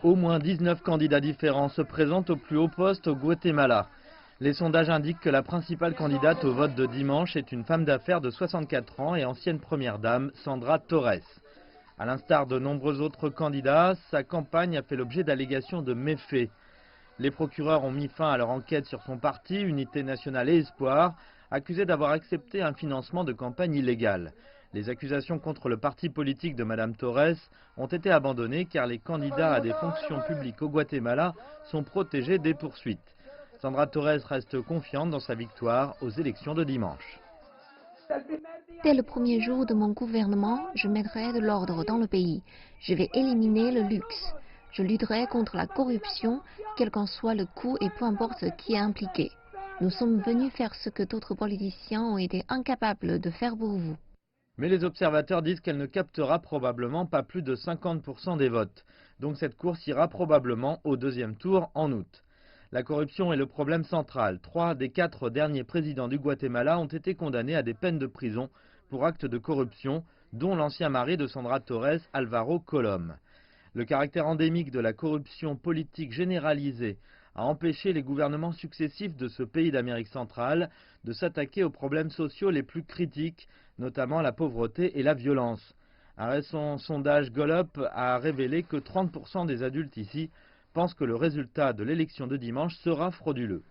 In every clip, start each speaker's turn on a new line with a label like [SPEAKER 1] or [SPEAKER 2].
[SPEAKER 1] Au moins 19 candidats différents se présentent au plus haut poste au Guatemala. Les sondages indiquent que la principale candidate au vote de dimanche est une femme d'affaires de 64 ans et ancienne première dame, Sandra Torres. À l'instar de nombreux autres candidats, sa campagne a fait l'objet d'allégations de méfaits. Les procureurs ont mis fin à leur enquête sur son parti, Unité nationale et Espoir, accusé d'avoir accepté un financement de campagne illégale. Les accusations contre le parti politique de Mme Torres ont été abandonnées car les candidats à des fonctions publiques au Guatemala sont protégés des poursuites. Sandra Torres reste confiante dans sa victoire aux élections de dimanche.
[SPEAKER 2] Dès le premier jour de mon gouvernement, je mettrai de l'ordre dans le pays. Je vais éliminer le luxe. Je lutterai contre la corruption, quel qu'en soit le coût et peu importe qui est impliqué. Nous sommes venus faire ce que d'autres politiciens ont été incapables de faire pour vous.
[SPEAKER 1] Mais les observateurs disent qu'elle ne captera probablement pas plus de 50% des votes. Donc cette course ira probablement au deuxième tour en août. La corruption est le problème central. 3 des 4 derniers présidents du Guatemala ont été condamnés à des peines de prison pour actes de corruption, dont l'ancien mari de Sandra Torres, Alvaro Colom. Le caractère endémique de la corruption politique généralisée a empêché les gouvernements successifs de ce pays d'Amérique centrale de s'attaquer aux problèmes sociaux les plus critiques, notamment la pauvreté et la violence. Un récent sondage Gallup a révélé que 30% des adultes ici pensent que le résultat de l'élection de dimanche sera frauduleux.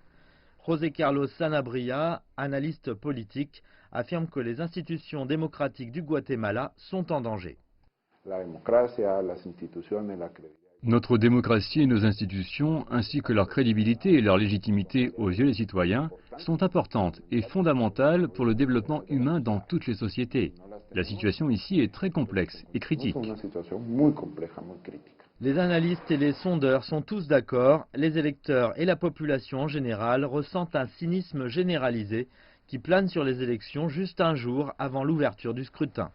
[SPEAKER 1] José Carlos Sanabria, analyste politique, affirme que les institutions démocratiques du Guatemala sont en danger.
[SPEAKER 3] Notre démocratie et nos institutions, ainsi que leur crédibilité et leur légitimité aux yeux des citoyens, sont importantes et fondamentales pour le développement humain dans toutes les sociétés. La situation ici est très complexe et critique.
[SPEAKER 1] Les analystes et les sondeurs sont tous d'accord, les électeurs et la population en général ressentent un cynisme généralisé qui plane sur les élections juste un jour avant l'ouverture du scrutin.